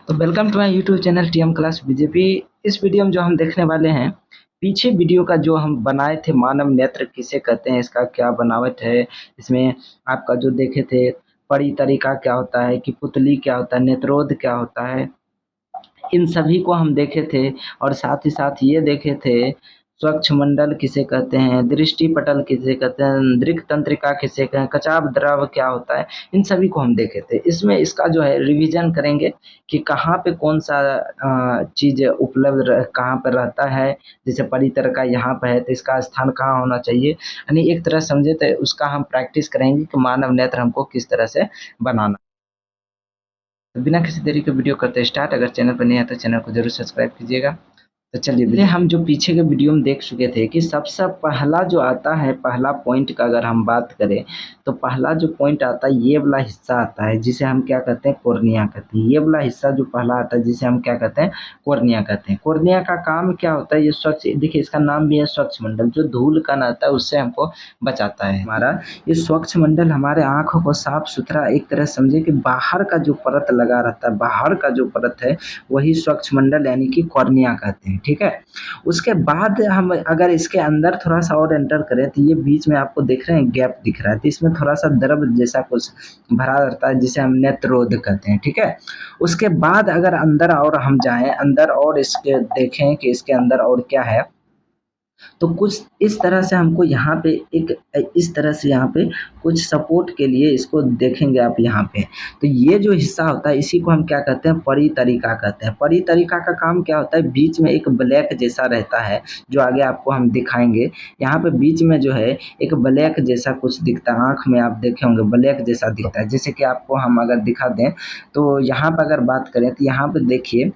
तो welcome to my YouTube channel TM class BJP. इस video में जो हम देखने वाले हैं, पीछे वीडियो का जो हम बनाए थे मानव नेत्र किसे कहते हैं, इसका क्या बनावट है, इसमें आपका जो देखे थे परी तरीका क्या होता है, कि पुतली क्या होता है, नेत्रोध क्या होता है, इन सभी को हम देखे थे। और साथ ही साथ ये देखे थे स्वच्छ मंडल किसे कहते हैं, दृष्टि पटल किसे कहते हैं, दृक् तंत्रिका किसे कहते हैं, कचाप द्रव क्या होता है, इन सभी को हम देखे थे। इसमें इसका जो है रिवीजन करेंगे कि कहाँ पे कौन सा चीज़ उपलब्ध कहाँ पर रहता है। जैसे परितरका यहाँ पर है तो इसका स्थान कहाँ होना चाहिए, यानी एक तरह समझे तो उसका हम प्रैक्टिस करेंगे कि मानव नेत्र हमको किस तरह से बनाना। तो बिना किसी देरी के वीडियो करते स्टार्ट। अगर चैनल पर नहीं है तो चैनल को जरूर सब्सक्राइब कीजिएगा। तो चलिए, पहले हम जो पीछे के वीडियो में देख चुके थे कि सबसे पहला जो आता है, पहला पॉइंट का अगर हम बात करें तो पहला जो पॉइंट आता है ये वाला हिस्सा आता है जिसे हम क्या कहते हैं, कॉर्निया कहते हैं। ये वाला हिस्सा जो पहला आता है जिसे हम क्या कहते हैं, कॉर्निया कहते हैं। कॉर्निया का काम क्या होता है, ये स्वच्छ, देखिए इसका नाम भी है स्वच्छ मंडल। जो धूल कण आता है उससे हमको बचाता है। हमारा ये स्वच्छ मंडल हमारे आँखों को साफ सुथरा, एक तरह समझे कि बाहर का जो परत लगा रहता है, बाहर का जो परत है वही स्वच्छ मंडल यानी कि कॉर्निया कहते हैं। ठीक है, उसके बाद हम अगर इसके अंदर थोड़ा सा और एंटर करें तो ये बीच में आपको देख रहे हैं गैप दिख रहा है, तो इसमें थोड़ा सा द्रव जैसा कुछ भरा रहता है जिसे हम नेत्रोध कहते हैं। ठीक है, उसके बाद अगर अंदर और हम जाएं, अंदर और इसके देखें कि इसके अंदर और क्या है, तो कुछ इस तरह से हमको यहाँ पे एक इस तरह से यहाँ पे कुछ सपोर्ट के लिए इसको देखेंगे आप यहाँ पे। तो ये जो हिस्सा होता है इसी को हम क्या कहते हैं, परितरिका कहते हैं। परितरिका का काम क्या होता है, बीच में एक ब्लैक जैसा रहता है जो आगे आपको हम दिखाएंगे। यहाँ पे बीच में जो है एक ब्लैक जैसा कुछ दिखता है, आँख में आप देखे होंगे ब्लैक जैसा दिखता है। जैसे कि आपको हम अगर दिखा दें तो यहाँ पर अगर बात करें तो यहाँ पे देखिए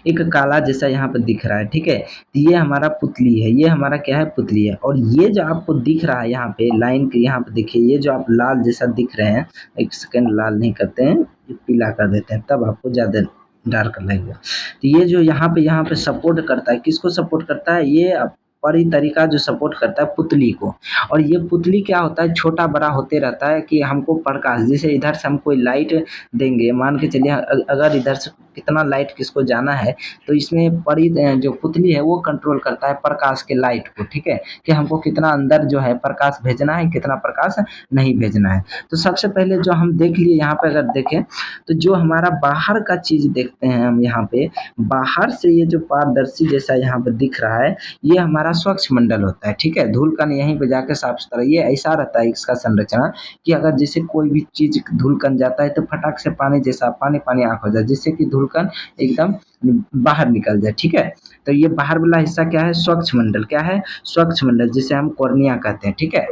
एक काला जैसा यहाँ पे दिख रहा है। ठीक है, तो ये हमारा पुतली है, ये हमारा क्या है, पुतली है। और ये जो आपको दिख रहा है यहाँ पे लाइन के, यहाँ पे देखिए ये जो आप लाल जैसा दिख रहे हैं, एक सेकेंड, लाल नहीं करते हैं, ये पीला कर देते हैं तब आपको ज़्यादा डार्क लगेगा। तो ये जो यहाँ पे सपोर्ट करता है, किसको सपोर्ट करता है, ये परितरिका जो सपोर्ट करता है पुतली को। और ये पुतली क्या होता है, छोटा बड़ा होते रहता है कि हमको प्रकाश, जैसे इधर से हम कोई लाइट देंगे, मान के चलिए अगर इधर से कितना लाइट किसको जाना है तो इसमें जो पुतली है वो कंट्रोल करता है प्रकाश के लाइट को। ठीक है, कि हमको कितना अंदर जो है प्रकाश भेजना है, कितना प्रकाश नहीं भेजना है। तो सबसे पहले जो हम देख लिए यहाँ पे अगर देखें तो जो हमारा बाहर का चीज देखते हैं हम यहाँ पे, बाहर से ये जो पारदर्शी जैसा यहाँ पे दिख रहा है ये हमारा स्वच्छ मंडल होता है। ठीक है, धूल कण यहीं पे जाके साफ सुथरा, ये ऐसा रहता है इसका संरचना कि अगर जैसे कोई भी चीज धूल कण जाता है तो फटाक से पानी जैसा पानी पानी आंख हो जाए, जिससे कि धूल कण एकदम बाहर निकल जाए। ठीक है, तो ये बाहर वाला हिस्सा क्या है, स्वच्छ मंडल। क्या है, स्वच्छ मंडल, जिसे हम कॉर्निया कहते हैं। ठीक है,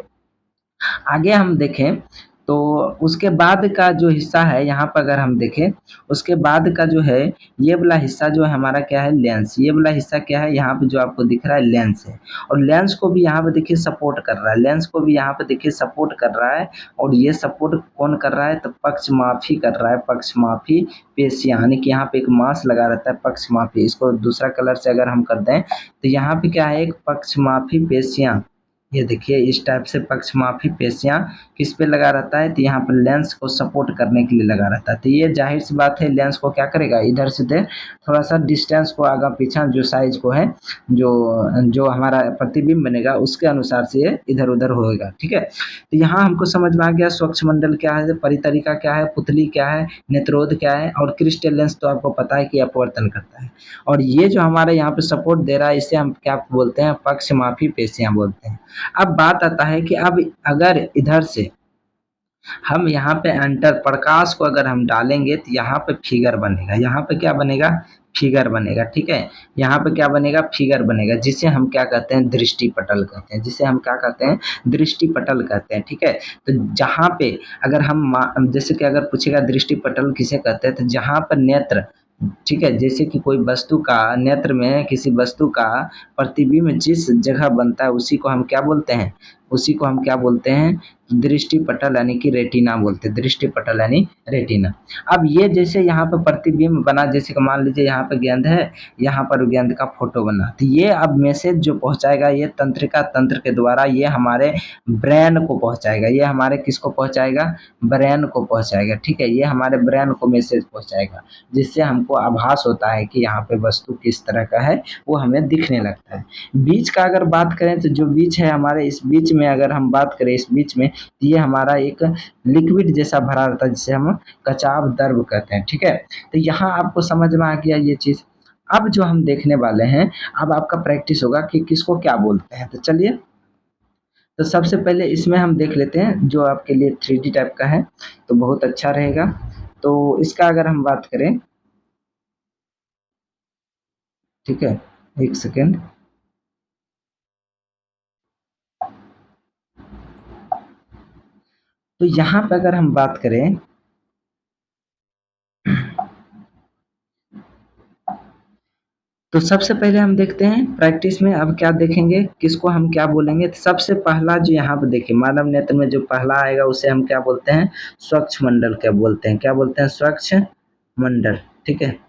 आगे हम देखें तो उसके बाद का जो हिस्सा है यहाँ पर अगर हम देखें, उसके बाद का जो है ये वाला हिस्सा जो है हमारा क्या है, लेंस। ये वाला हिस्सा क्या है, यहाँ पे जो आपको दिख रहा है लेंस है। और लेंस को भी यहाँ पे देखिए सपोर्ट कर रहा है, लेंस को भी यहाँ पे देखिए सपोर्ट कर रहा है। और ये सपोर्ट कौन कर रहा है, तो पक्षमाफी कर रहा है, पक्षमाफी पेशियाँ, यानी कि यहाँ पे एक मांस लगा रहता है पक्षमाफी। इसको दूसरा कलर से अगर हम कर दें तो यहाँ पे क्या है, एक पक्षमाफी पेशियाँ, ये देखिए इस टाइप से पक्षमाफी पेशियाँ किस पे लगा रहता है, तो यहाँ पर लेंस को सपोर्ट करने के लिए लगा रहता है। तो ये जाहिर सी बात है लेंस को क्या करेगा, इधर से दे थोड़ा सा डिस्टेंस को आगा पीछा जो साइज को है, जो जो हमारा प्रतिबिंब बनेगा उसके अनुसार से ये इधर उधर होएगा। ठीक है, तो यहाँ हमको समझ में आ गया स्वच्छ मंडल क्या है, परितरिका क्या है, पुतली क्या है, नेत्रोध क्या है, और क्रिस्टल लेंस तो आपको पता है कि अपवर्तन करता है। और ये जो हमारे यहाँ पे सपोर्ट दे रहा है इसे हम क्या बोलते हैं, पक्षमाफी पेशियाँ बोलते हैं। अब बात आता है कि अब अगर इधर से हम यहाँ पे एंटर प्रकाश को अगर हम डालेंगे तो यहाँ पे फिगर बनेगा, यहाँ पे क्या बनेगा, फिगर बनेगा। ठीक है, यहाँ पे क्या बनेगा, फिगर बनेगा, जिसे हम क्या कहते हैं, दृष्टि पटल कहते हैं, जिसे हम क्या कहते हैं, दृष्टि पटल कहते हैं। ठीक है, तो जहाँ पे अगर हम जैसे कि अगर पूछेगा दृष्टि पटल किसे कहते हैं, तो जहाँ पर नेत्र, ठीक है, जैसे कि कोई वस्तु का नेत्र में किसी वस्तु का प्रतिबिंब जिस जगह बनता है उसी को हम क्या बोलते हैं, उसी को हम क्या बोलते हैं, दृष्टि पटल यानी कि रेटिना बोलते हैं, दृष्टि पटल यानी रेटिना। अब ये जैसे यहाँ पे प्रतिबिंब बना, जैसे कि मान लीजिए यहाँ पे गेंद है, यहाँ पर गेंद का फोटो बना, तो ये अब मैसेज जो पहुंचाएगा ये तंत्रिका तंत्र के द्वारा ये हमारे ब्रेन को पहुंचाएगा। ये हमारे किसको पहुंचाएगा, ब्रेन को पहुंचाएगा। ठीक है, ये हमारे ब्रेन को मैसेज पहुंचाएगा, जिससे हमको आभास होता है कि यहाँ पे वस्तु किस तरह का है, वो हमें दिखने लगता है। बीज का अगर बात करें तो जो बीज है हमारे, इस बीज में अगर हम बात करें, इस बीज में ये हमारा एक लिक्विड जैसा भरा रहता है, जिसे हम कचाव द्रव कहते हैं। ठीक है, तो यहाँ आपको समझ में आ गया ये चीज। अब जो हम देखने वाले हैं, अब आपका प्रैक्टिस होगा कि किसको क्या बोलते हैं। तो चलिए, तो सबसे पहले इसमें हम देख लेते हैं जो आपके लिए 3D टाइप का है, तो बहुत अच्छा रहेगा। तो इसका अगर हम बात करें, ठीक है, एक सेकेंड। तो यहाँ पे अगर हम बात करें, तो सबसे पहले हम देखते हैं प्रैक्टिस में, अब क्या देखेंगे, किसको हम क्या बोलेंगे। तो सबसे पहला जो यहाँ पे देखिए, मानव नेत्र में जो पहला आएगा उसे हम क्या बोलते हैं, स्वच्छ मंडल क्या बोलते हैं, क्या बोलते हैं, स्वच्छ मंडल। ठीक है,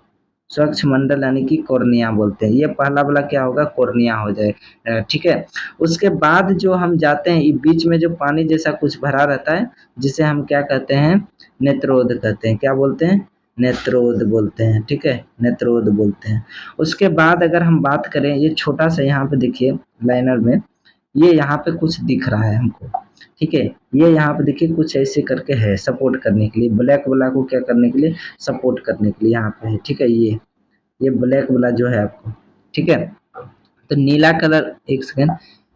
स्वच्छ मंडल यानी कि कॉर्निया बोलते हैं। ये पहला वाला क्या होगा, कॉर्निया हो जाए। ठीक है, उसके बाद जो हम जाते हैं, बीच में जो पानी जैसा कुछ भरा रहता है, जिसे हम क्या कहते हैं, नेत्रोद कहते हैं। क्या बोलते हैं, नेत्रोद बोलते हैं। ठीक है, नेत्रोद बोलते हैं। उसके बाद अगर हम बात करें, ये छोटा सा यहाँ पे देखिए लाइनर में, ये यहाँ पे कुछ दिख रहा है हमको। ठीक है, ये यहाँ पे देखिए कुछ ऐसे करके है, सपोर्ट करने के लिए, ब्लैक वाला को क्या करने के लिए, सपोर्ट करने के लिए यहाँ पे है। ठीक है, ये ब्लैक वाला जो है आपको, ठीक है, तो नीला कलर, एक सेकेंड,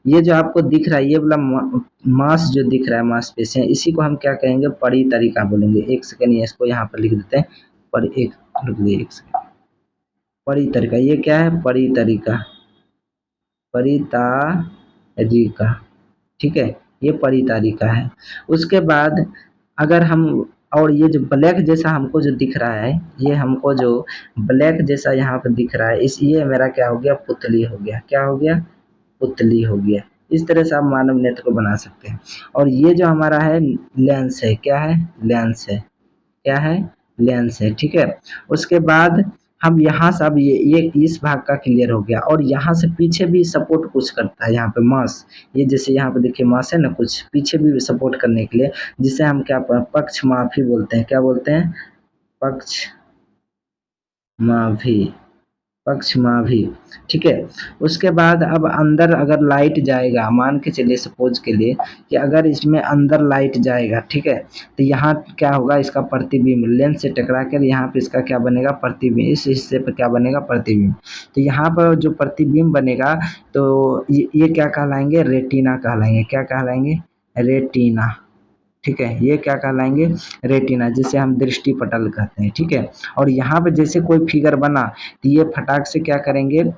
ये जो आपको दिख रहा है, ये वाला मांस जो दिख रहा है, मांसपेशियां, इसी को हम क्या कहेंगे, पड़ी तरीका बोलेंगे। एक सेकेंड, ये इसको यहाँ पर लिख देते हैं, पर एक रुक गई, एक सेकेंड, पड़ी तरीका, ये क्या है, पड़ी तरीका, परितारिका। ठीक है, ये परितारिका है। उसके बाद अगर हम, और ये जो ब्लैक जैसा हमको जो दिख रहा है, ये हमको जो ब्लैक जैसा यहाँ पे दिख रहा है, इस ये मेरा क्या हो गया, पुतली हो गया। क्या हो गया, पुतली हो गया। इस तरह से आप मानव नेत्र को बना सकते हैं। और ये जो हमारा है लेंस है, क्या है, लेंस है, क्या है, लेंस है। ठीक है, उसके बाद हम यहाँ से, अब ये इस भाग का क्लियर हो गया, और यहाँ से पीछे भी सपोर्ट कुछ करता है, यहाँ पे मांस, ये जैसे यहाँ पे देखिए मांस है ना, कुछ पीछे भी सपोर्ट करने के लिए, जिसे हम क्या पक्ष माफी बोलते हैं। क्या बोलते हैं, पक्ष माफी, पक्षमाभी। ठीक है, उसके बाद अब अंदर अगर लाइट जाएगा, मान के चलिए सपोज के लिए कि अगर इसमें अंदर लाइट जाएगा, ठीक है, तो यहाँ क्या होगा, इसका प्रतिबिंब लेंस से टकरा कर यहाँ पे इसका क्या बनेगा, प्रतिबिंब, इस हिस्से पर क्या बनेगा, प्रतिबिंब। तो यहाँ पर जो प्रतिबिंब बनेगा, तो ये क्या कहलाएंगे, रेटिना कहलाएंगे। क्या कहलाएंगे, रेटिना। ठीक है, ये क्या कहलाएंगे, रेटिना, जिसे हम दृष्टि पटल कहते हैं। ठीक है, और यहाँ पे जैसे कोई फिगर बना, तो ये फटाक से क्या करेंगे,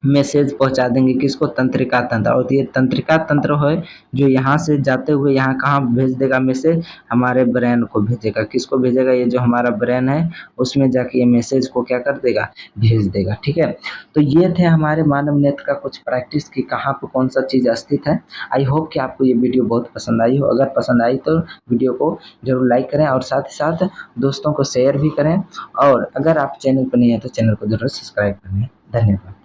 मैसेज पहुंचा देंगे, किसको, तंत्रिका तंत्र। और ये तंत्रिका तंत्र है जो यहाँ से जाते हुए यहाँ कहाँ भेज देगा मैसेज, हमारे ब्रेन को भेजेगा। किसको भेजेगा, ये जो हमारा ब्रेन है उसमें जाके ये मैसेज को क्या कर देगा, भेज देगा। ठीक है, तो ये थे हमारे मानव नेत्र का कुछ प्रैक्टिस की, कहाँ पर कौन सा चीज़ स्थित है। आई होप कि आपको ये वीडियो बहुत पसंद आई हो। अगर पसंद आई तो वीडियो को जरूर लाइक करें, और साथ ही साथ दोस्तों को शेयर भी करें। और अगर आप चैनल पर नहीं है तो चैनल को जरूर सब्सक्राइब करें। धन्यवाद।